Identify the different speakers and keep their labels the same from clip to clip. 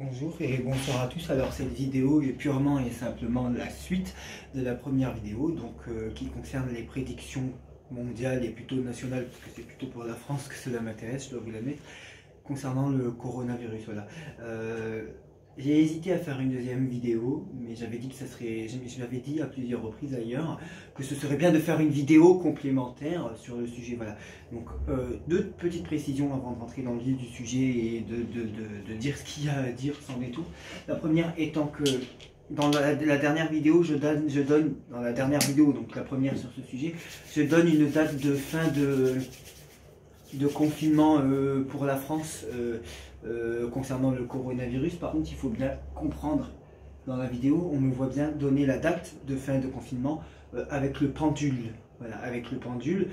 Speaker 1: Bonjour et bonsoir à tous. Alors cette vidéo est purement et simplement la suite de la première vidéo qui concerne les prédictions mondiales et plutôt nationales, parce que c'est plutôt pour la France que cela m'intéresse, je dois vous l'admettre, concernant le coronavirus. Voilà. J'ai hésité à faire une deuxième vidéo, mais j'avais dit que ça serait, je l'avais dit à plusieurs reprises ailleurs, que ce serait bien de faire une vidéo complémentaire sur le sujet. Voilà. Donc deux petites précisions avant de rentrer dans le vif du sujet et de dire ce qu'il y a à dire sans détour. La première étant que dans la dernière vidéo, je donne dans la dernière vidéo, donc la première sur ce sujet, je donne une date de fin de confinement pour la France concernant le coronavirus. Par contre, il faut bien comprendre, dans la vidéo, on me voit bien donner la date de fin de confinement avec le pendule. Voilà, avec le pendule,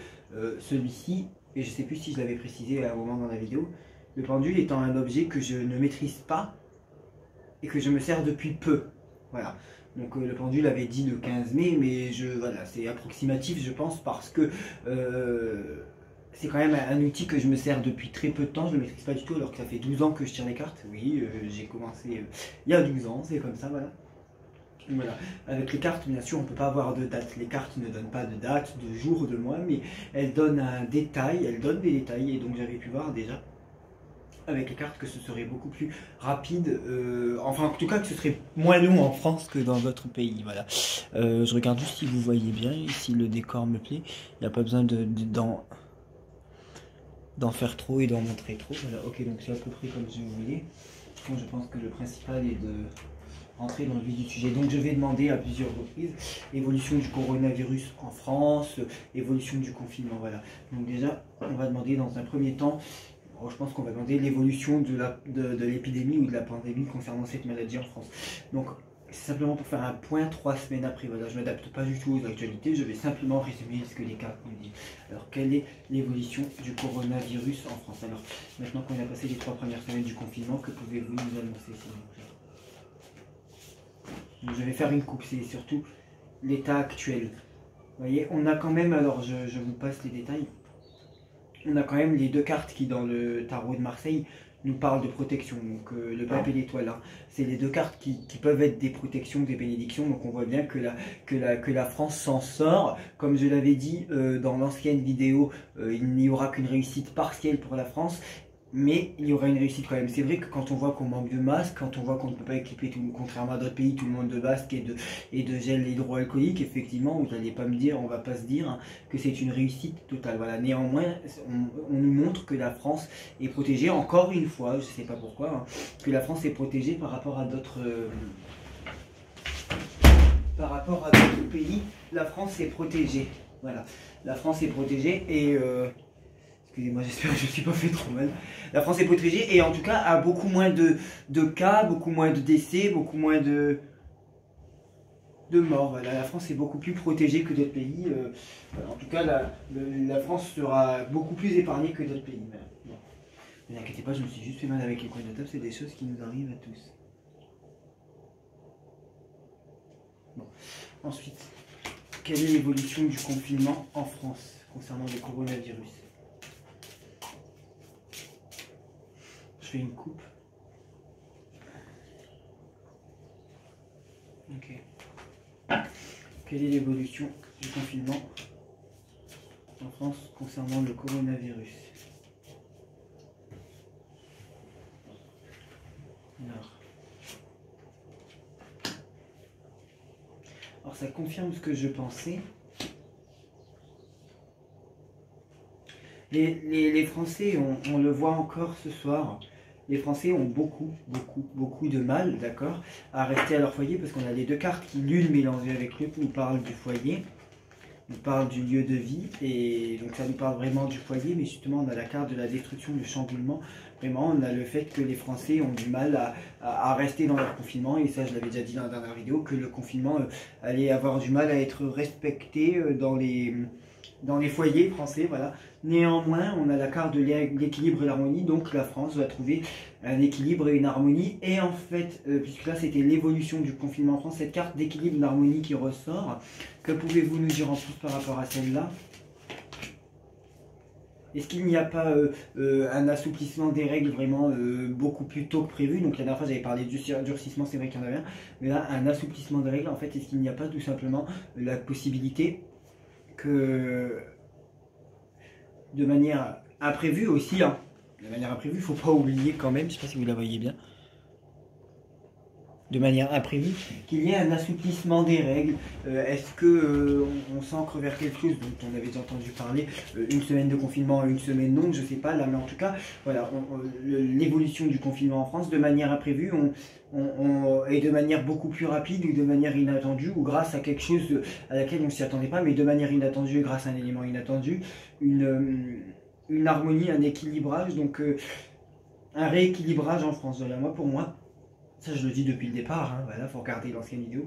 Speaker 1: celui-ci, et je ne sais plus si je l'avais précisé à un moment dans la vidéo, le pendule étant un objet que je ne maîtrise pas et que je me sers depuis peu. Voilà. Donc le pendule avait dit le 15 mai, mais voilà, c'est approximatif je pense parce que c'est quand même un outil que je me sers depuis très peu de temps, je ne le maîtrise pas du tout alors que ça fait 12 ans que je tire les cartes. Oui, j'ai commencé il y a 12 ans, c'est comme ça, voilà. Voilà. Avec les cartes, bien sûr, on ne peut pas avoir de date. Les cartes ne donnent pas de date, de jour, de mois, mais elles donnent un détail, elles donnent des détails, et donc j'avais pu voir déjà avec les cartes que ce serait beaucoup plus rapide, enfin en tout cas que ce serait moins long en France que dans d'autres pays, voilà. Je regarde juste si vous voyez bien, si le décor me plaît, il n'y a pas besoin d'en faire trop et d'en montrer trop, voilà. Ok, donc c'est à peu près comme je voulais. Bon, je pense que le principal est de rentrer dans le vif du sujet. Donc je vais demander à plusieurs reprises évolution du coronavirus en France, évolution du confinement, voilà. Donc déjà, on va demander dans un premier temps, je pense qu'on va demander l'évolution de l'épidémie ou de la pandémie concernant cette maladie en France. Donc c'est simplement pour faire un point 3 semaines après. Voilà, je ne m'adapte pas du tout aux actualités, je vais simplement résumer ce que les cartes nous disent. Alors quelle est l'évolution du coronavirus en France? Alors maintenant qu'on a passé les 3 premières semaines du confinement, que pouvez-vous nous annoncer s'il vous plaît? Je vais faire une coupe, c'est surtout l'état actuel. Vous voyez, on a quand même, alors je vous passe les détails, on a quand même les deux cartes qui dans le tarot de Marseille nous parlent de protection, donc le pape et l'étoile, hein. C'est les deux cartes qui peuvent être des protections, des bénédictions, donc on voit bien que la France s'en sort. Comme je l'avais dit dans l'ancienne vidéo, il n'y aura qu'une réussite partielle pour la France, mais il y aura une réussite quand même. C'est vrai que quand on voit qu'on manque de masques, quand on voit qu'on ne peut pas équiper, contrairement à d'autres pays, tout le monde de masques et de gel hydroalcoolique, effectivement, vous n'allez pas me dire, on va pas se dire hein, que c'est une réussite totale. Voilà. Néanmoins, on nous montre que la France est protégée, encore une fois, je ne sais pas pourquoi, hein, que la France est protégée par rapport à d'autres pays. La France est protégée. Voilà. La France est protégée et excusez-moi, j'espère que je ne me suis pas fait trop mal. La France est protégée et en tout cas a beaucoup moins de cas, beaucoup moins de décès, beaucoup moins de morts. Voilà, la France est beaucoup plus protégée que d'autres pays. En tout cas, la France sera beaucoup plus épargnée que d'autres pays. Voilà. Bon. Ne vous inquiétez pas, je me suis juste fait mal avec les coins de table, c'est des choses qui nous arrivent à tous. Bon. Ensuite, quelle est l'évolution du confinement en France concernant le coronavirus? Je fais une coupe. Ok. Quelle est l'évolution du confinement en France concernant le coronavirus? Alors ça confirme ce que je pensais. Les Français, on le voit encore ce soir, les Français ont beaucoup de mal, d'accord, à rester à leur foyer parce qu'on a les deux cartes qui, l'une mélangée avec l'autre, nous parlent du foyer, nous parlent du lieu de vie, et donc ça nous parle vraiment du foyer, mais justement on a la carte de la destruction, du chamboulement, vraiment on a le fait que les Français ont du mal à rester dans leur confinement, et ça je l'avais déjà dit dans la dernière vidéo, que le confinement allait avoir du mal à être respecté dans les foyers français, voilà. Néanmoins, on a la carte de l'équilibre et l'harmonie, donc la France va trouver un équilibre et une harmonie. Et en fait, puisque là c'était l'évolution du confinement en France, cette carte d'équilibre et d'harmonie qui ressort, que pouvez-vous nous dire en plus par rapport à celle-là? est-ce qu'il n'y a pas un assouplissement des règles vraiment beaucoup plus tôt que prévu? Donc la dernière fois j'avais parlé du durcissement, c'est vrai qu'il y en avait un, mais là un assouplissement des règles, en fait, est-ce qu'il n'y a pas tout simplement la possibilité que de manière imprévue aussi, hein, de manière imprévue, il ne faut pas oublier quand même, je ne sais pas si vous la voyez bien, de manière imprévue, qu'il y ait un assouplissement des règles. Est-ce que on s'ancre vers quelque chose dont on avait déjà entendu parler, une semaine de confinement, une semaine non, je sais pas, là, mais en tout cas, voilà, l'évolution du confinement en France, de manière imprévue, et de manière beaucoup plus rapide ou de manière inattendue, ou grâce à quelque chose à laquelle on ne s'y attendait pas, mais de manière inattendue, grâce à un élément inattendu, une harmonie, un équilibrage, donc un rééquilibrage en France. Voilà, pour moi, ça je le dis depuis le départ, hein, voilà, faut regarder l'ancienne vidéo.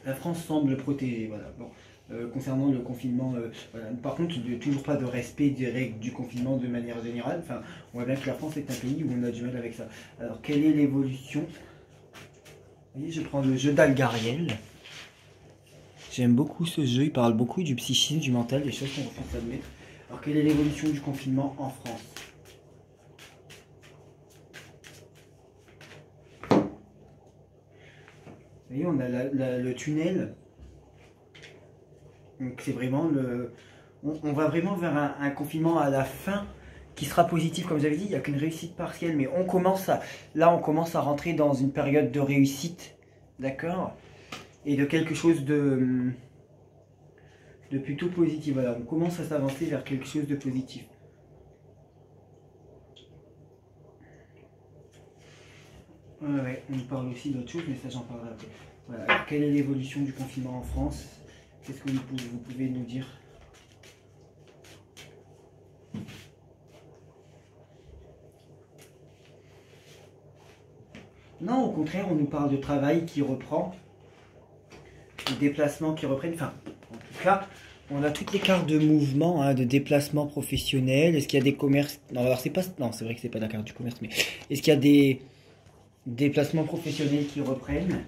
Speaker 1: La France semble protégée, voilà. Bon, concernant le confinement, voilà. Par contre, toujours pas de respect des règles du confinement de manière générale. Enfin, on voit bien que la France est un pays où on a du mal avec ça. Alors, quelle est l'évolution? Vous voyez, je prends le jeu d'Algariel. J'aime beaucoup ce jeu, il parle beaucoup du psychisme, du mental, des choses qu'on refuse d'admettre. Alors, quelle est l'évolution du confinement en France? Vous voyez, on a le tunnel. Donc c'est vraiment on va vraiment vers un confinement à la fin qui sera positif, comme j'avais dit. Il n'y a qu'une réussite partielle, mais on commence on commence à rentrer dans une période de réussite, d'accord, et de quelque chose de plutôt positif. Voilà, on commence à s'avancer vers quelque chose de positif. Ouais, on parle aussi d'autre chose, mais ça j'en parlerai après. Voilà. Alors, quelle est l'évolution du confinement en France? Qu'est-ce que vous pouvez nous dire? Non, au contraire, on nous parle de travail qui reprend, de déplacements qui reprennent. Enfin, en tout cas, on a toutes les cartes de mouvement, hein, de déplacement professionnel. Est-ce qu'il y a des commerces? Non, alors c'est pas. Non, c'est vrai que c'est pas la carte du commerce, mais est-ce qu'il y a des déplacements professionnels qui reprennent?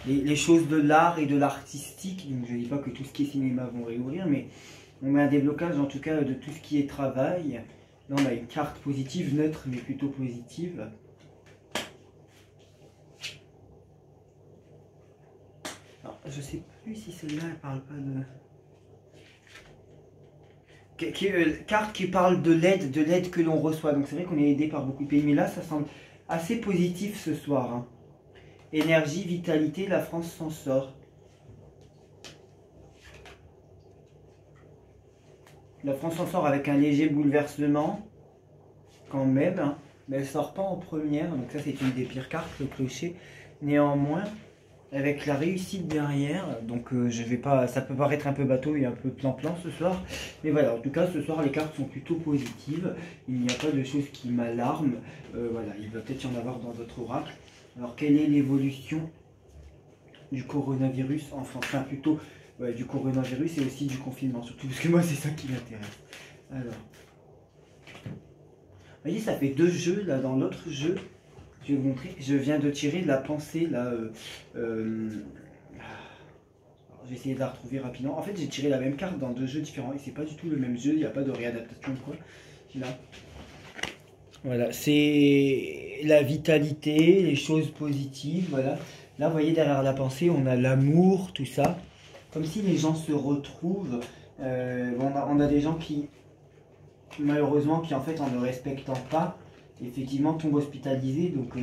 Speaker 1: Les choses de l'art et de l'artistique, donc je ne dis pas que tout ce qui est cinéma vont réouvrir, mais on met un déblocage en tout cas de tout ce qui est travail. Là on a une carte positive, neutre mais plutôt positive. Alors je sais plus si celle-là elle parle pas de... Carte qui parle de l'aide que l'on reçoit, donc c'est vrai qu'on est aidé par beaucoup de pays, mais là ça semble assez positif ce soir, hein. Énergie, vitalité, la France s'en sort. La France s'en sort avec un léger bouleversement, quand même, hein, mais elle ne sort pas en première, donc ça c'est une des pires cartes, le clocher. Néanmoins, avec la réussite derrière, donc je vais pas, ça peut paraître un peu bateau et un peu plan-plan ce soir, mais voilà, en tout cas ce soir les cartes sont plutôt positives, il n'y a pas de choses qui m'alarment, voilà, il va peut-être y en avoir dans votre oracle. Alors, quelle est l'évolution du coronavirus en France? Enfin, plutôt du coronavirus et aussi du confinement, surtout parce que moi, c'est ça qui m'intéresse. Alors, vous voyez, ça fait deux jeux, là, dans l'autre jeu, je vais vous montrer, je viens de tirer la pensée, là, je vais essayer de la retrouver rapidement. En fait, j'ai tiré la même carte dans deux jeux différents, et c'est pas du tout le même jeu, il n'y a pas de réadaptation ou quoi, là. Voilà, c'est la vitalité, les choses positives, voilà. Là, vous voyez, derrière la pensée, on a l'amour, tout ça. Comme si les gens se retrouvent. On a des gens qui, malheureusement, qui en fait, en ne respectant pas, effectivement, tombent hospitalisés. Donc,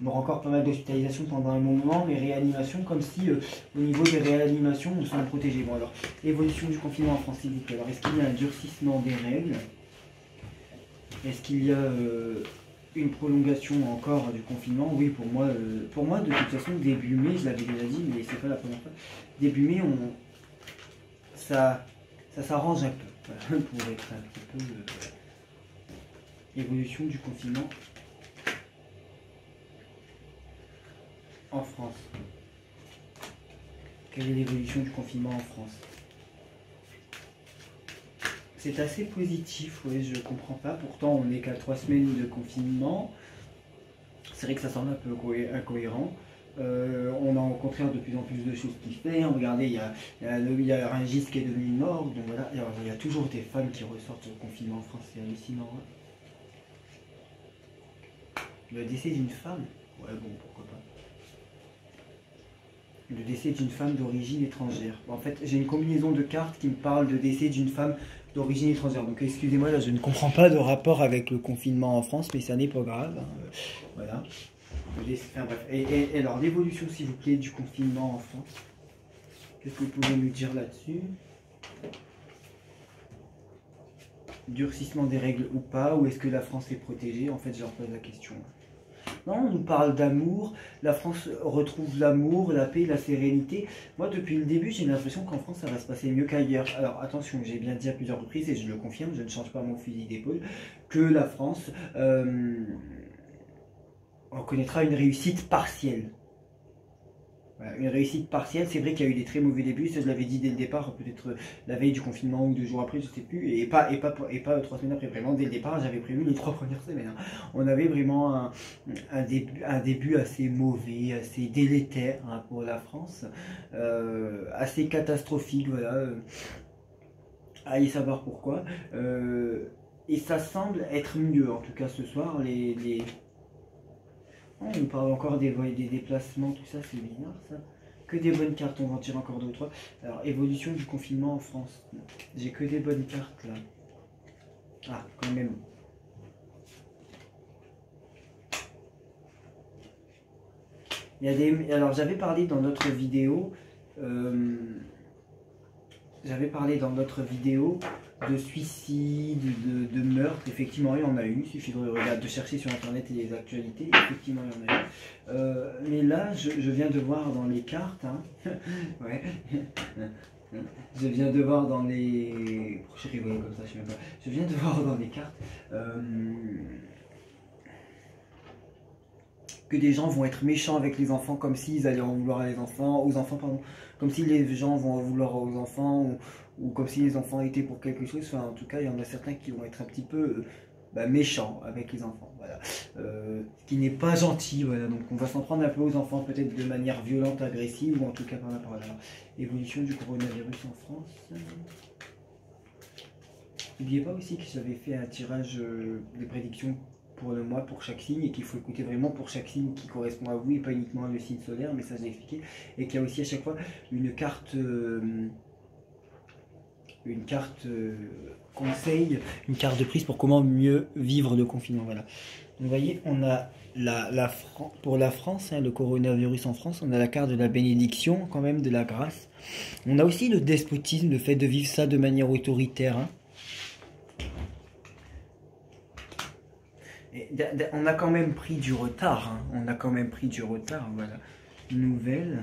Speaker 1: on aura encore pas mal d'hospitalisations pendant un moment, mais réanimations, comme si, au niveau des réanimations, on s'en protégeait. Bon, alors, évolution du confinement en France, s'il vous plaît. Alors, est-ce qu'il y a un durcissement des règles? Est-ce qu'il y a une prolongation encore du confinement? Oui, pour moi, de toute façon, début mai, je l'avais déjà dit, mais c'est pas la première fois. Début mai, ça s'arrange un peu, voilà, pour être un petit peu évolution du confinement en France. Quelle est l'évolution du confinement en France? C'est assez positif, oui, je comprends pas. Pourtant, on n'est qu'à 3 semaines de confinement. C'est vrai que ça semble un peu incohérent. On a au contraire de plus en plus de choses qui se font. Regardez, il y a Rungis qui est devenu mort. Donc voilà, alors, il y a toujours des femmes qui ressortent au confinement en France, c'est hallucinant. Hein. Le décès d'une femme, ouais bon, pourquoi pas. Le décès d'une femme d'origine étrangère. En fait, j'ai une combinaison de cartes qui me parle de décès d'une femme d'origine étrangère. Donc excusez-moi, là je ne comprends pas de rapport avec le confinement en France, mais ça n'est pas grave. Hein. Voilà. Enfin, bref. Et alors, l'évolution, s'il vous plaît, du confinement en France. Qu'est-ce que vous pouvez nous dire là-dessus? Durcissement des règles ou pas? Ou est-ce que la France est protégée? En fait, je leur pose la question. Non, on nous parle d'amour, la France retrouve l'amour, la paix, la sérénité. Moi, depuis le début, j'ai l'impression qu'en France, ça va se passer mieux qu'ailleurs. Alors, attention, j'ai bien dit à plusieurs reprises, et je le confirme, je ne change pas mon fusil d'épaule, que la France on connaîtra une réussite partielle. Voilà, une réussite partielle, c'est vrai qu'il y a eu des très mauvais débuts, ça je l'avais dit dès le départ, peut-être la veille du confinement ou 2 jours après, je ne sais plus, et pas 3 semaines après, vraiment dès le départ, j'avais prévu les 3 premières semaines. Hein. On avait vraiment un début assez mauvais, assez délétère hein, pour la France, assez catastrophique, voilà, allez savoir pourquoi, et ça semble être mieux, en tout cas ce soir, Oh, on parle encore des déplacements, tout ça, c'est bizarre ça. Que des bonnes cartes, on va en tirer encore 2 ou 3. Alors, évolution du confinement en France. J'ai que des bonnes cartes là. Ah, quand même. Il y a des... Alors, j'avais parlé dans notre vidéo. De suicide, de meurtre, effectivement il y en a eu, il suffit de chercher sur internet et les actualités, effectivement il y en a eu. Mais là je viens de voir dans les cartes, hein, ouais, je viens de voir dans les... Je rigolais comme ça, je sais même pas. Je viens de voir dans les cartes que des gens vont être méchants avec les enfants comme s'ils allaient en vouloir aux enfants, pardon, comme si les gens vont en vouloir aux enfants ou comme si les enfants étaient pour quelque chose. Enfin, en tout cas, il y en a certains qui vont être un petit peu méchants avec les enfants. Voilà. Ce qui n'est pas gentil. Voilà. Donc, on va s'en prendre un peu aux enfants, peut-être de manière violente, agressive, ou en tout cas par rapport à la évolution du coronavirus en France. N'oubliez pas aussi que j'avais fait un tirage des prédictions pour le mois, pour chaque signe, et qu'il faut écouter vraiment pour chaque signe qui correspond à vous et pas uniquement le signe solaire, mais ça je l'ai expliqué, et qu'il y a aussi à chaque fois une carte conseil, une carte de prise pour comment mieux vivre le confinement. Voilà. Donc, vous voyez, on a pour la France, hein, le coronavirus en France, on a la carte de la bénédiction, quand même, de la grâce. On a aussi le despotisme, le fait de vivre ça de manière autoritaire. Hein. On a quand même pris du retard, hein. On a quand même pris du retard, voilà. Nouvelle.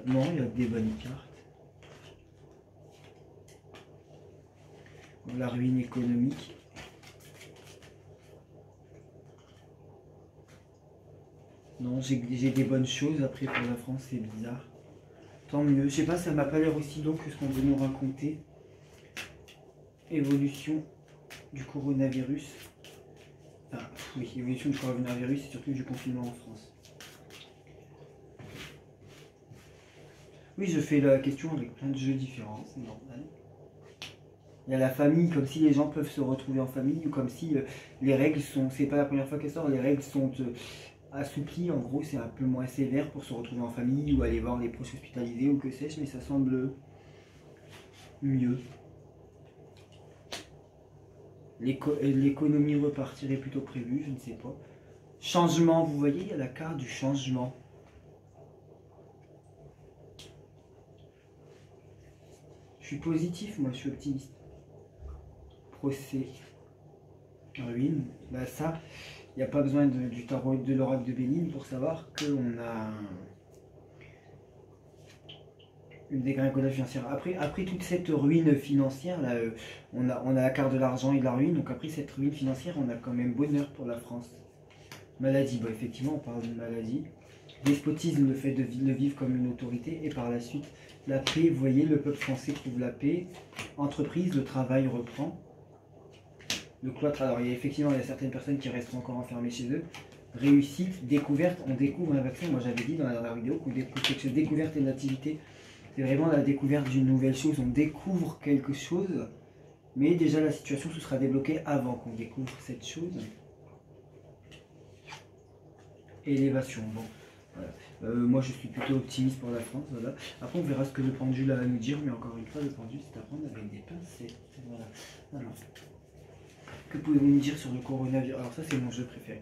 Speaker 1: Non, il y a des bonnes cartes. La ruine économique. Non, j'ai des bonnes choses après pour la France, c'est bizarre. Tant mieux, je sais pas, ça m'a pas l'air aussi long que ce qu'on veut nous raconter. Évolution du coronavirus. Ah, oui, évolution du coronavirus et surtout du confinement en France. Oui, je fais la question avec plein de jeux différents, c'est normal. Il y a la famille, comme si les gens peuvent se retrouver en famille, ou comme si les règles sont, c'est pas la première fois qu'elles sortent, les règles sont assouplies, en gros c'est un peu moins sévère pour se retrouver en famille, ou aller voir les proches hospitalisés, ou que sais-je, mais ça semble mieux. L'économie repartirait plutôt prévue, je ne sais pas. Changement, vous voyez, il y a la carte du changement. Je suis positif, moi je suis optimiste. Procès, ruine, bah ça, il n'y a pas besoin du tarot de l'oracle de Béline pour savoir qu'on a une dégringolade financière. Après toute cette ruine financière, là, on a la carte de l'argent et de la ruine, donc après cette ruine financière, on a quand même bonheur pour la France. Maladie, bon, effectivement, on parle de maladie. Despotisme, le fait de le vivre comme une autorité, et par la suite, la paix, vous voyez, le peuple français trouve la paix. Entreprise, le travail reprend. Le cloître, alors effectivement, il y a certaines personnes qui resteront encore enfermées chez eux. Réussite, découverte, on découvre un vaccin. Moi j'avais dit dans la dernière vidéo qu'on découvre quelque chose. Découverte et nativité, c'est vraiment la découverte d'une nouvelle chose. On découvre quelque chose, mais déjà la situation se sera débloquée avant qu'on découvre cette chose. Élévation, bon. Voilà. Moi je suis plutôt optimiste pour la France, voilà. Après on verra ce que le pendule a à nous dire, mais encore une fois le pendule c'est à prendre avec des pincettes. Voilà. Alors, que pouvez-vous nous dire sur le coronavirus? Alors ça c'est mon jeu préféré.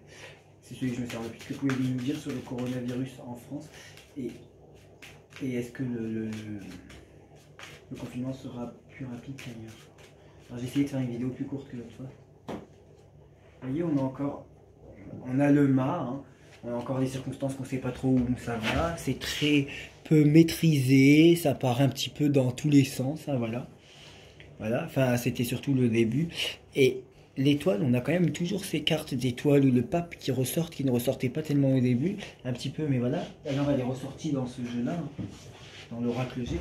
Speaker 1: C'est celui que je me sers le plus. Que pouvez-vous nous dire sur le coronavirus en France? Et est-ce que le confinement sera plus rapide qu'ailleurs? Alors j'ai essayé de faire une vidéo plus courte que l'autre fois. Vous voyez, on a le mât, hein. On a encore des circonstances qu'on ne sait pas trop où ça va. C'est très peu maîtrisé, ça part un petit peu dans tous les sens, hein, voilà. Voilà, enfin c'était surtout le début. Et l'étoile, on a quand même toujours ces cartes d'étoiles ou le pape qui ressortent, qui ne ressortaient pas tellement au début, un petit peu, mais voilà. Alors elle est ressortie dans ce jeu-là, hein, dans l'oracle G.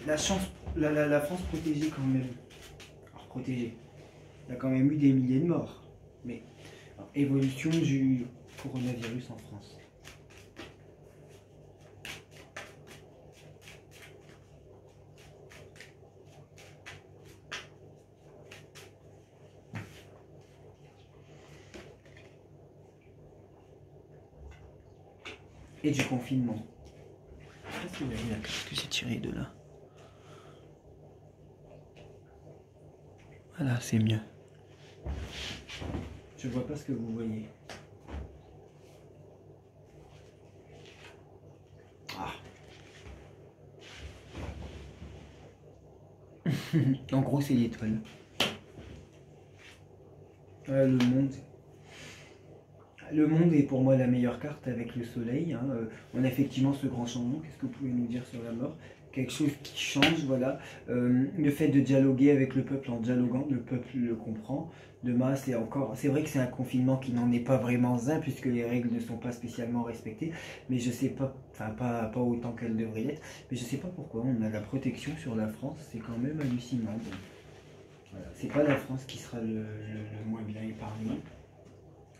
Speaker 1: La chance, la France protégée quand même. Alors protégée. Il y a quand même eu des milliers de morts. Mais alors, évolution du coronavirus en France. Et du confinement. Qu'est-ce que j'ai tiré de là? Voilà, c'est mieux. Je vois pas ce que vous voyez. Ah. En gros, c'est l'étoile. Le monde. Le monde est pour moi la meilleure carte avec le soleil, hein. On a effectivement ce grand changement. Qu'est-ce que vous pouvez nous dire sur la mort? Quelque chose qui change, voilà. Le fait de dialoguer avec le peuple en dialoguant, le peuple le comprend. Demain, c'est vrai que c'est un confinement qui n'en est pas vraiment un, puisque les règles ne sont pas spécialement respectées. Mais je sais pas, enfin pas autant qu'elles devraient l'être. Mais je sais pas pourquoi on a la protection sur la France. C'est quand même hallucinant. Donc, voilà. C'est pas la France qui sera le moins bien épargnée.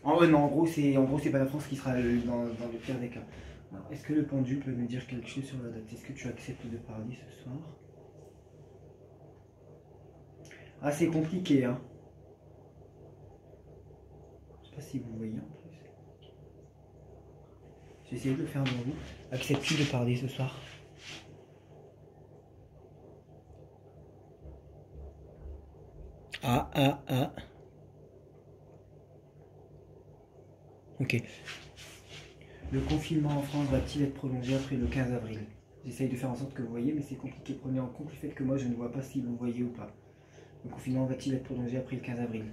Speaker 1: Non, en gros, c'est pas la France qui sera dans le pire des cas. Est-ce que le pendule peut nous dire quelque chose sur la date? Est-ce que tu acceptes de parler ce soir? Ah, c'est compliqué, hein. Je sais pas si vous voyez en plus. J'ai essayé de le faire devant vous. Acceptes-tu de parler ce soir? Ah. Ok. Le confinement en France va-t-il être prolongé après le 15 avril? J'essaye de faire en sorte que vous voyez, mais c'est compliqué. Prenez en compte le fait que moi je ne vois pas si vous voyez ou pas. Le confinement va-t-il être prolongé après le 15 avril?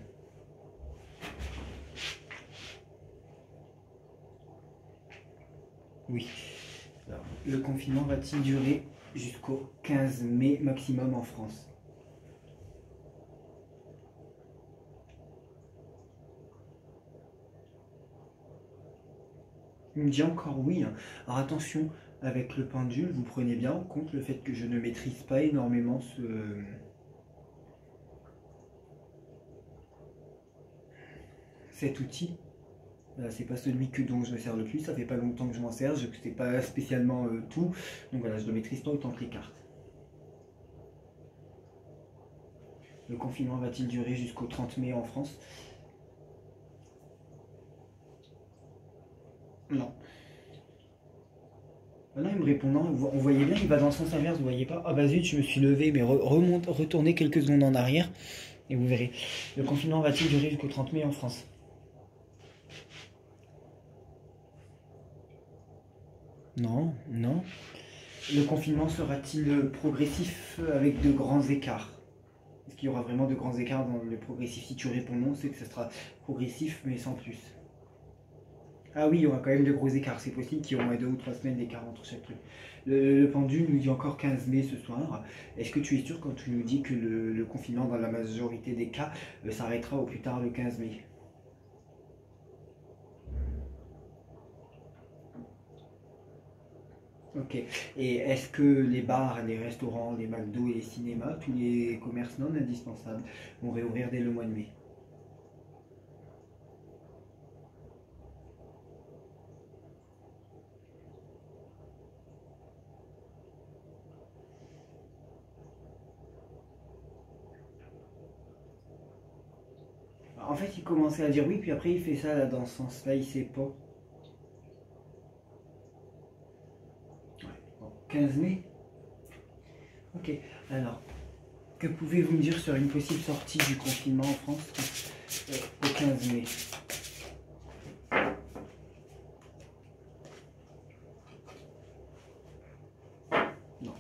Speaker 1: Oui. Alors, le confinement va-t-il durer jusqu'au 15 mai maximum en France? Il me dit encore oui, hein. Alors attention, avec le pendule, vous prenez bien en compte le fait que je ne maîtrise pas énormément cet outil. C'est pas celui dont je me sers le plus, ça fait pas longtemps que je m'en sers, je ne sais pas spécialement tout, donc voilà, je ne le maîtrise pas autant que les cartes. Le confinement va-t-il durer jusqu'au 30 mai en France? Non. Là, il me répond non, on voyait bien, il va dans le sens inverse, vous voyez pas? Ah bah zut, je me suis levé, mais retournez quelques secondes en arrière, et vous verrez. Le confinement va-t-il durer jusqu'au 30 mai en France? Non. Le confinement sera-t-il progressif avec de grands écarts? Est-ce qu'il y aura vraiment de grands écarts dans le progressif? Si tu réponds non, c'est que ce sera progressif, mais sans plus. Ah oui, il y aura quand même de gros écarts. C'est possible qu'il y ait au moins 2 ou 3 semaines d'écart entre chaque truc. Le pendule nous dit encore 15 mai ce soir. Est-ce que tu es sûr quand tu nous dis que le confinement, dans la majorité des cas, s'arrêtera au plus tard le 15 mai? Ok. Et est-ce que les bars, les restaurants, les McDo et les cinémas, tous les commerces non indispensables, vont réouvrir dès le mois de mai? En fait, il commençait à dire oui, puis après il fait ça là, dans ce sens-là, il sait pas. Ouais. Bon, 15 mai. Ok, alors, que pouvez-vous me dire sur une possible sortie du confinement en France au 15 mai? Non.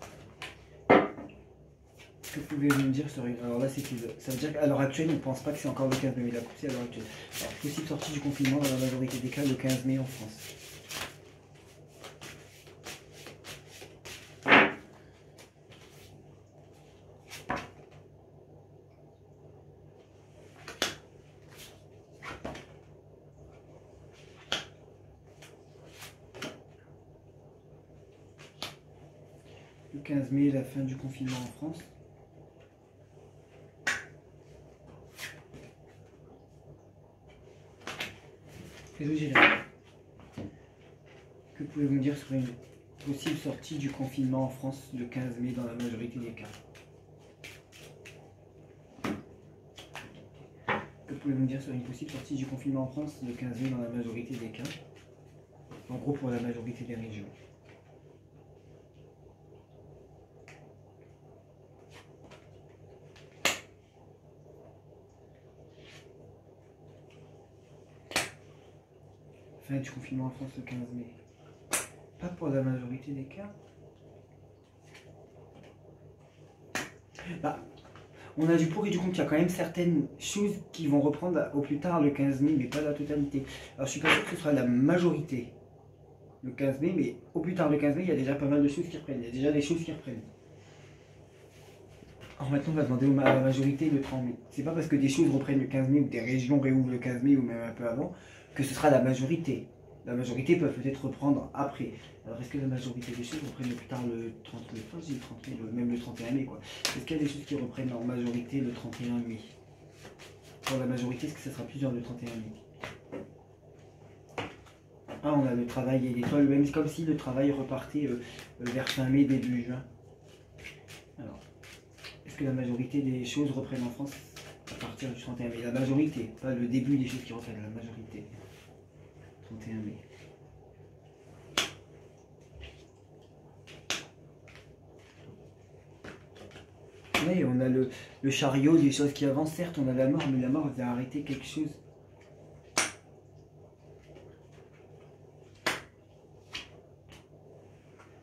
Speaker 1: Que pouvez-vous me dire sur une... Alors là, c'est que ça veut dire qu'à l'heure actuelle, on ne pense pas que c'est encore le 15 mai, mais la poussée à l'heure actuelle. Alors, possible sortie du confinement dans la majorité des cas le 15 mai en France. Le 15 mai, la fin du confinement en France. Réseau général. Que pouvez-vous me dire sur une possible sortie du confinement en France le 15 mai dans la majorité des cas? Que pouvez-vous me dire sur une possible sortie du confinement en France le 15 mai dans la majorité des cas? En gros, pour la majorité des régions. Fin du confinement en France le 15 mai. Pas pour la majorité des cas. Bah, on a du pour et du contre. Il y a quand même certaines choses qui vont reprendre au plus tard le 15 mai, mais pas la totalité. Alors je suis pas sûr que ce sera la majorité le 15 mai, mais au plus tard le 15 mai, il y a déjà pas mal de choses qui reprennent. Il y a déjà des choses qui reprennent. Alors maintenant, on va demander à la majorité le 30 mai. C'est pas parce que des choses reprennent le 15 mai ou des régions réouvrent le 15 mai ou même un peu avant que ce sera la majorité. La majorité peut peut-être reprendre après. Alors est-ce que la majorité des choses reprennent le plus tard le 30 mai? Enfin, je dis le 30 mai, même le 31 mai quoi. Est-ce qu'il y a des choses qui reprennent en majorité le 31 mai? Pour la majorité, est-ce que ça sera plusieurs le 31 mai? Ah, on a le travail et l'étoile, même comme si le travail repartait vers fin mai, début juin. Alors, est-ce que la majorité des choses reprennent en France à partir du 31 mai? La majorité, pas le début des choses qui reprennent, la majorité. 31 mai. Oui, on a le chariot, des choses qui avancent. Certes, on a la mort, mais la mort vient arrêter quelque chose.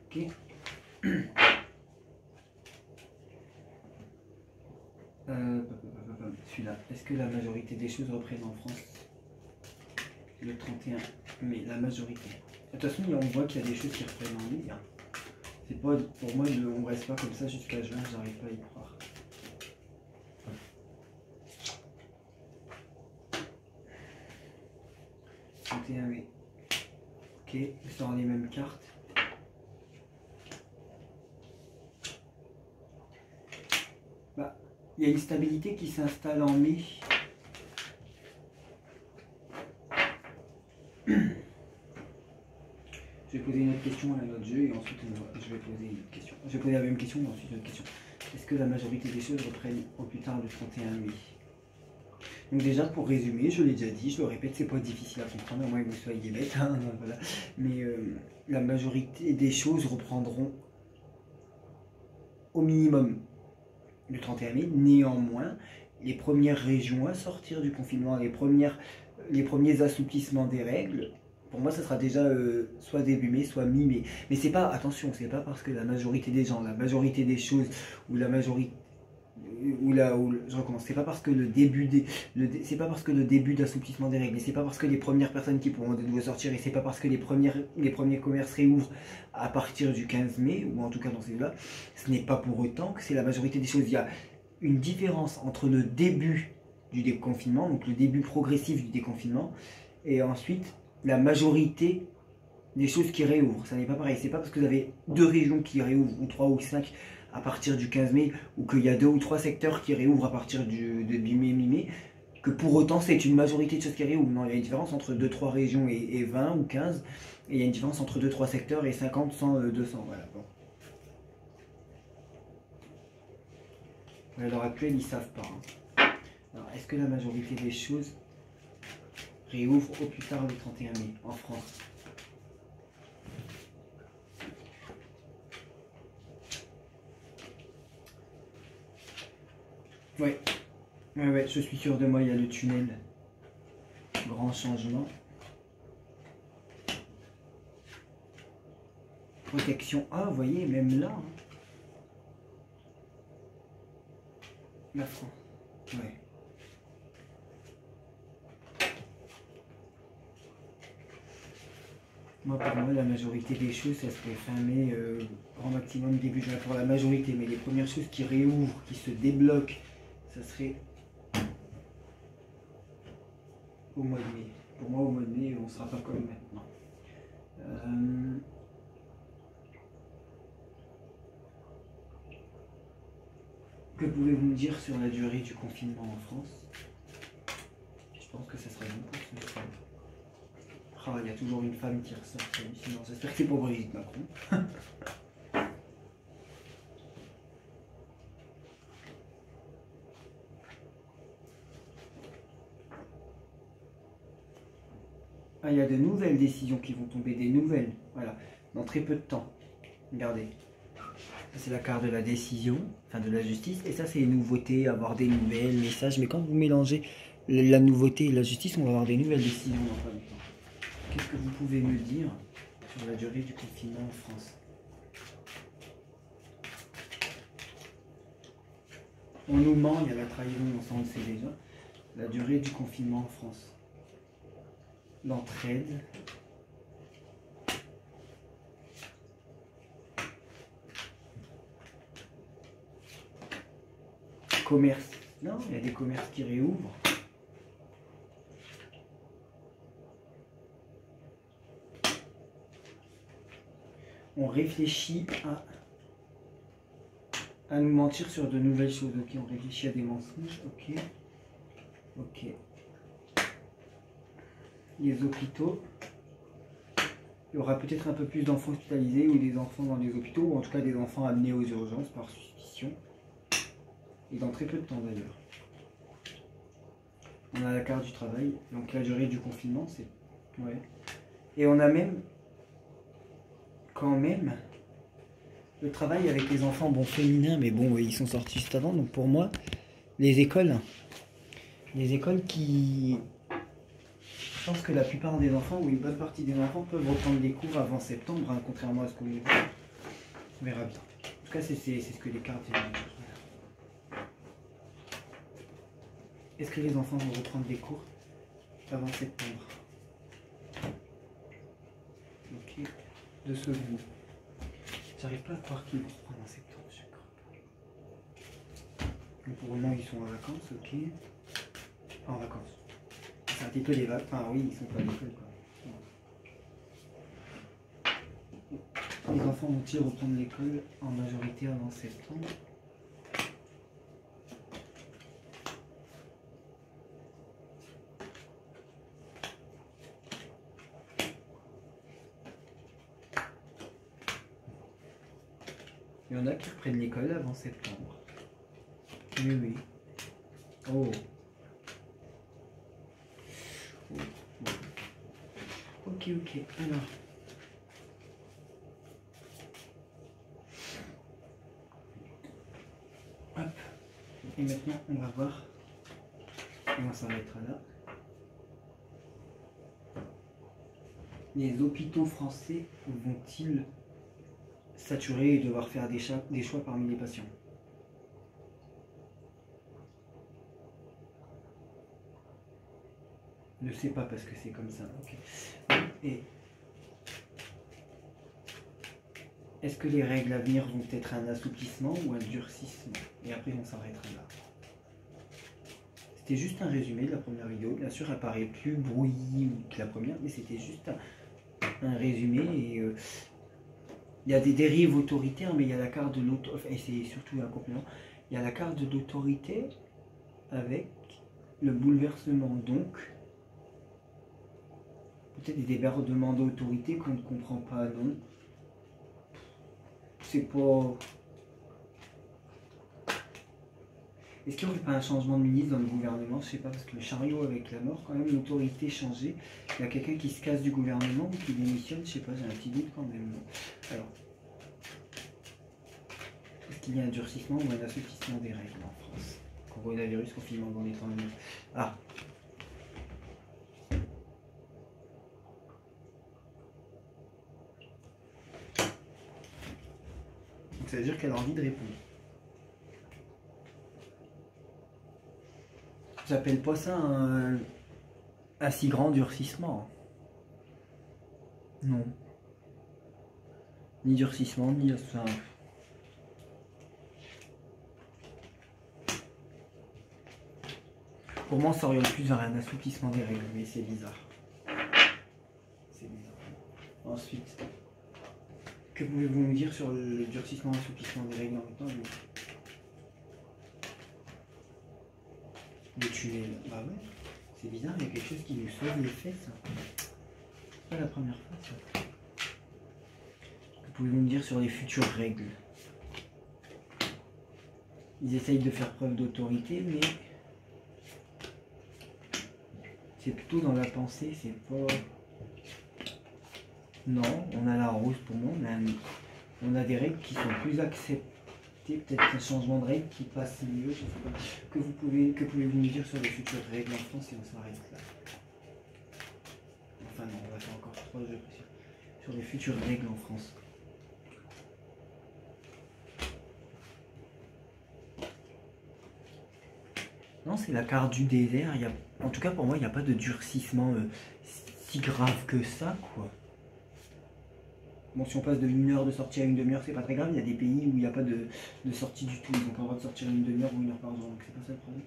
Speaker 1: Ok. Celui-là. Est-ce que la majorité des choses reprennent en France le 31 mai? La majorité. De toute façon, on voit qu'il y a des choses qui reprennent en mai. Hein. C'est pas, pour moi, on reste pas comme ça jusqu'à juin, j'arrive pas à y croire. 31 mai. Ok, c'est dans les mêmes cartes. Bah, il y a une stabilité qui s'installe en mai. Je vais poser une autre question à notre jeu et ensuite je vais poser une autre question. Je vais poser la même question et ensuite une autre question. Est-ce que la majorité des choses reprennent au plus tard le 31 mai? Donc déjà pour résumer, je l'ai déjà dit, je le répète, c'est pas difficile à comprendre, à moins que vous soyez bête, hein, voilà. Mais la majorité des choses reprendront au minimum le 31 mai. Néanmoins, les premières régions à sortir du confinement, les premiers assouplissements des règles, pour moi, ça sera déjà soit début mai, soit mi-mai. Mais c'est pas, attention, c'est pas parce que la majorité des gens, la majorité des choses, ou la majorité, je recommence, c'est pas parce que c'est pas parce que le début d'assouplissement des règles, et c'est pas parce que les premières personnes qui pourront de nouveau sortir, et c'est pas parce que les premiers commerces réouvrent à partir du 15 mai, ou en tout cas dans ces là, ce n'est pas pour autant que c'est la majorité des choses. Il y a une différence entre le début du déconfinement, donc le début progressif du déconfinement, et ensuite la majorité des choses qui réouvrent. Ça n'est pas pareil. C'est pas parce que vous avez 2 régions qui réouvrent, ou 3 ou 5 à partir du 15 mai, ou qu'il y a 2 ou 3 secteurs qui réouvrent à partir de mi-mai, mi-mai, que pour autant c'est une majorité de choses qui réouvrent. Non, il y a une différence entre 2-3 régions et 20 ou 15, et il y a une différence entre 2-3 secteurs et 50, 100, 200. Voilà. Bon. À l'heure actuelle, ils savent pas. Hein. Alors, est-ce que la majorité des choses réouvrent au plus tard le 31 mai en France? Ouais. Ouais, je suis sûr de moi, il y a le tunnel. Grand changement. Protection. Ah, vous voyez, même là. Hein. La France. Ouais. Moi, pour moi, la majorité des choses, ça serait fin mai, grand maximum début juin pour la majorité. Mais les premières choses qui réouvrent, qui se débloquent, ça serait au mois de mai. Pour moi, au mois de mai, on ne sera pas comme maintenant. Que pouvez-vous me dire sur la durée du confinement en France? Je pense que ça serait bon pour ce soir. Ah, il y a toujours une femme qui ressort. Sinon, j'espère que c'est pour Brigitte Macron. Ah, il y a de nouvelles décisions qui vont tomber, des nouvelles. Voilà, dans très peu de temps. Regardez. C'est la carte de la décision, enfin de la justice, et ça c'est les nouveautés, avoir des nouvelles, messages, mais quand vous mélangez la nouveauté et la justice, on va avoir des nouvelles décisions dans pas longtemps. Qu'est-ce que vous pouvez me dire sur la durée du confinement en France? On nous ment, il y a la trahison, on le sait déjà. La durée du confinement en France. L'entraide. Commerce. Non, il y a des commerces qui réouvrent. On réfléchit à nous mentir sur de nouvelles choses. Ok, on réfléchit à des mensonges. Ok. Ok. Les hôpitaux. Il y aura peut-être un peu plus d'enfants hospitalisés ou des enfants dans les hôpitaux, ou en tout cas des enfants amenés aux urgences par suspicion. Et dans très peu de temps d'ailleurs. On a la carte du travail, donc la durée du confinement, c'est... Ouais. Et on a même, quand même, le travail avec les enfants, bon, féminins, mais bon, ils sont sortis juste avant, donc pour moi, les écoles qui... Je pense que la plupart des enfants, ou une bonne partie des enfants, peuvent reprendre les cours avant septembre, hein, contrairement à ce qu'on dit. On verra bien. En tout cas, c'est ce que les cartes disent. Est-ce que les enfants vont reprendre des cours avant septembre? Ok. De ce bout. J'arrive pas à croire qu'ils vont reprendre en septembre, je crois pas. Donc pour le moment, ils sont en vacances, ok. En vacances. C'est un petit peu les vacances. Enfin oui, ils sont pas à l'école, quoi. Les enfants vont-ils reprendre l'école en majorité avant septembre? Il y en a qui reprennent l'école avant septembre. Oui, oui. Oh. Oh. Bon. Ok, ok. Alors. Hop. Et maintenant, on va voir. Et on s'arrêtera là. Les hôpitaux français vont-ils saturer et devoir faire des choix parmi les patients? Ne sais pas parce que c'est comme ça. Okay. Et est-ce que les règles à venir vont être un assouplissement ou un durcissement? Et après on s'arrêtera là. C'était juste un résumé de la première vidéo. Bien sûr, elle paraît plus brouillie que la première, mais c'était juste un résumé. Et il y a des dérives autoritaires, mais il y a la carte de l'autorité, et c'est surtout un complément. Il y a la carte de l'autorité avec le bouleversement. Donc, peut-être des débordements d'autorité qu'on ne comprend pas, non. C'est pas... Est-ce qu'il n'y aurait pas un changement de ministre dans le gouvernement? Je sais pas, parce que le chariot avec la mort, quand même, l'autorité changée. Il y a quelqu'un qui se casse du gouvernement ou qui démissionne, je sais pas, j'ai un petit doute quand même. Alors, est-ce qu'il y a un durcissement ou un assouplissement des règles en France? Coronavirus, confinement dans les temps de... Ah! Donc ça veut dire qu'elle a envie de répondre. J'appelle pas ça un si grand durcissement. Non. Ni durcissement, ni ça. Pour moi, on s'oriente plus vers un assouplissement des règles, mais c'est bizarre. C'est bizarre. Ensuite, que pouvez-vous nous dire sur le durcissement et l'assouplissement des règles en même temps? Le tunnel. Bah ouais, c'est bizarre, il y a quelque chose qui nous sauve les fesses. C'est pas la première fois ça. Que pouvez-vous me dire sur les futures règles? Ils essayent de faire preuve d'autorité, mais c'est plutôt dans la pensée, c'est pas... Non, on a la rose pour moi, on a des règles qui sont plus acceptées, peut-être un changement de règles qui passe mieux, je sais pas. Que pouvez-vous me dire sur les futures règles en France et on s'arrête là? Enfin non, on va faire encore 3 jeux sur les futures règles en France. Non, c'est la carte du désert. En tout cas, pour moi, il n'y a pas de durcissement si grave que ça, quoi. Bon, si on passe de 1 heure de sortie à une demi-heure, c'est pas très grave. Il y a des pays où il n'y a pas de sortie du tout. Ils n'ont pas le droit de sortir une demi-heure ou 1 heure par jour. Donc, c'est pas ça le problème.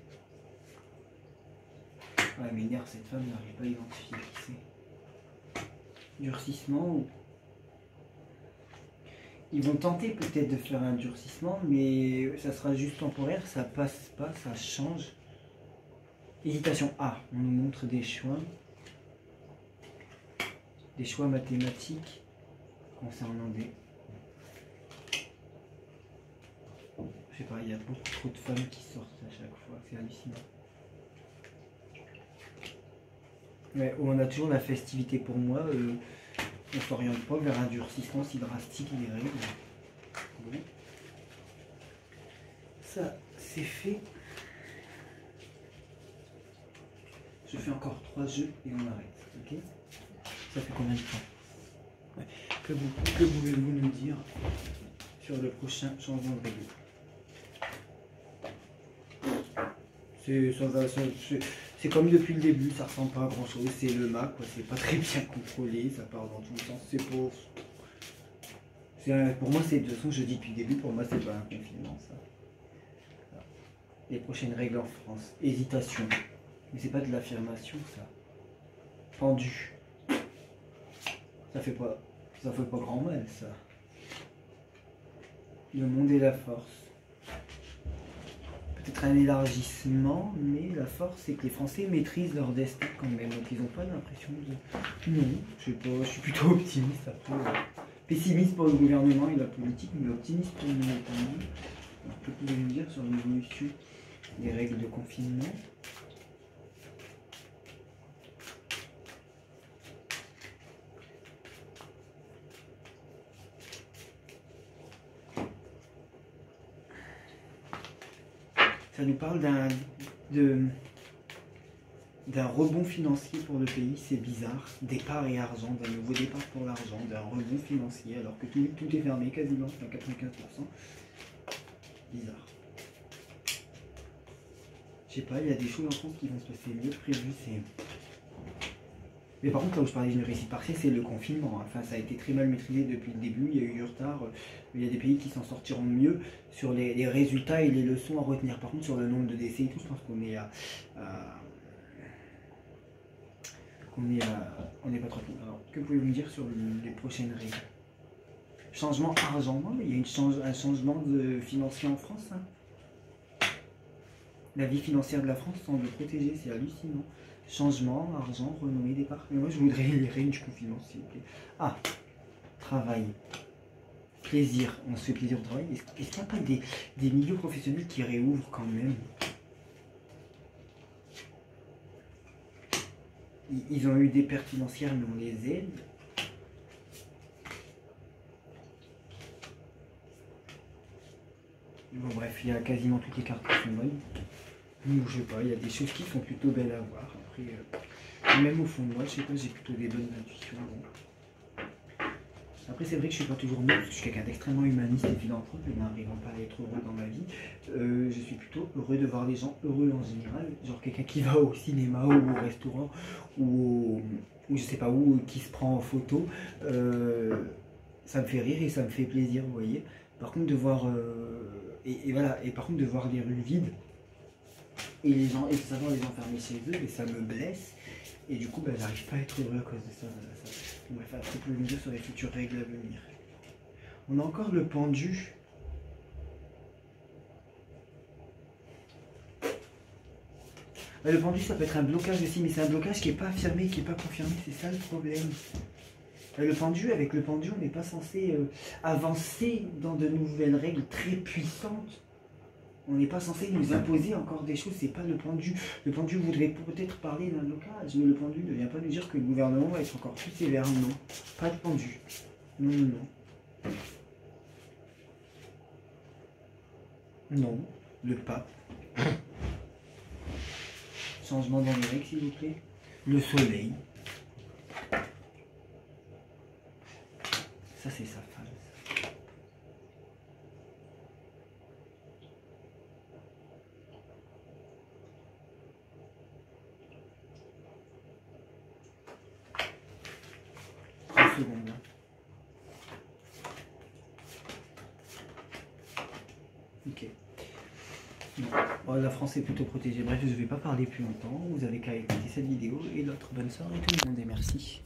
Speaker 1: Ouais, mais m'énerve, cette femme, n'arrive pas à identifier qui c'est. Durcissement ou... Ils vont tenter peut-être de faire un durcissement, mais ça sera juste temporaire. Ça passe pas, ça change. Hésitation A, on nous montre des choix mathématiques concernant des... Je sais pas, il y a beaucoup trop de femmes qui sortent à chaque fois, c'est hallucinant. Ouais, où on a toujours la festivité pour moi, on s'oriente pas vers un durcissement si drastique des règles. Bon. Ça, c'est fait. Je fais encore 3 jeux et on arrête, ok? Ça fait combien de temps? Ouais. Que pouvez-vous nous dire sur le prochain changement de règle? C'est comme depuis le début, ça ressemble pas à grand chose, c'est le MAC, quoi, c'est pas très bien contrôlé, ça part dans tous les sens, c'est pour... Pour moi, c'est de toute façon, je dis depuis le début, pour moi, c'est pas un confinement, ça. Voilà. Les prochaines règles en France, hésitation. Mais c'est pas de l'affirmation, ça. Pendu. Ça fait pas grand mal, ça. Le monde et la force. Peut-être un élargissement, mais la force, c'est que les Français maîtrisent leur destin quand même. Donc ils n'ont pas l'impression de... Non, je sais pas, je suis plutôt optimiste après. Pessimiste pour le gouvernement et la politique, mais optimiste pour nous. Alors, que pouvez-vous dire sur l'évolution des règles de confinement? Ça nous parle d'un rebond financier pour le pays, c'est bizarre. Départ et argent, d'un nouveau départ pour l'argent, d'un rebond financier, alors que tout est fermé quasiment, à 95%. Bizarre. Je sais pas, il y a des choses en France qui vont se passer mieux que prévu, c'est... Mais par contre, là où je parlais d'une réussite partielle, c'est le confinement. Enfin, ça a été très mal maîtrisé depuis le début, il y a eu du retard. Il y a des pays qui s'en sortiront mieux sur les résultats et les leçons à retenir. Par contre, sur le nombre de décès et tout, je pense qu'on est on n'est pas trop cool. Alors, que pouvez-vous me dire sur les prochaines règles? Changement argent, il y a un changement de financier en France. Hein. La vie financière de la France semble protégée, c'est hallucinant. Changement, argent, renommée, départ. Mais moi, je voudrais les règles du confinement, s'il vous plaît. Ah, travail. plaisir, on se fait plaisir au travail. Est-ce qu'il n'y a pas des milieux professionnels qui réouvrent quand même? Ils ont eu des pertes financières, mais on les aide. Bon bref, il y a quasiment toutes les cartes qui sont bonnes. Donc, je sais pas, il y a des choses qui sont plutôt belles à voir. Après, même au fond de moi, je sais pas, j'ai plutôt des bonnes intuitions. Donc. Après, c'est vrai que je suis pas toujours mieux, parce que je suis quelqu'un d'extrêmement humaniste et philanthrope, et n'arrivant pas à être heureux dans ma vie. Je suis plutôt heureux de voir les gens heureux en général. Genre quelqu'un qui va au cinéma ou au restaurant ou je sais pas où, qui se prend en photo. Ça me fait rire et ça me fait plaisir, vous voyez. Par contre, de voir voilà, et par contre de voir les rues vides et les gens et de savoir les enfermer chez eux, et ça me blesse. Et du coup, j'arrive pas à être heureux à cause de ça. On va faire un triple milieu sur les futures règles à venir. On a encore le pendu. Le pendu, ça peut être un blocage aussi, mais c'est un blocage qui n'est pas affirmé, qui n'est pas confirmé. C'est ça le problème. Le pendu, avec le pendu, on n'est pas censé avancer dans de nouvelles règles très puissantes. On n'est pas censé nous imposer encore des choses, c'est pas le pendu. Le pendu voudrait peut-être parler d'un blocage, mais le pendu ne vient pas nous dire que le gouvernement va être encore plus sévère. Non, pas de pendu. Non, non, non. Non, le pape. Changement dans les règles, s'il vous plaît. Le soleil. Ça, c'est sa phase. Seconde. Ok. Bon, la France est plutôt protégée. Bref, je ne vais pas parler plus longtemps. Vous avez qu'à écouter cette vidéo et l'autre. Bonne soirée tout le monde et merci.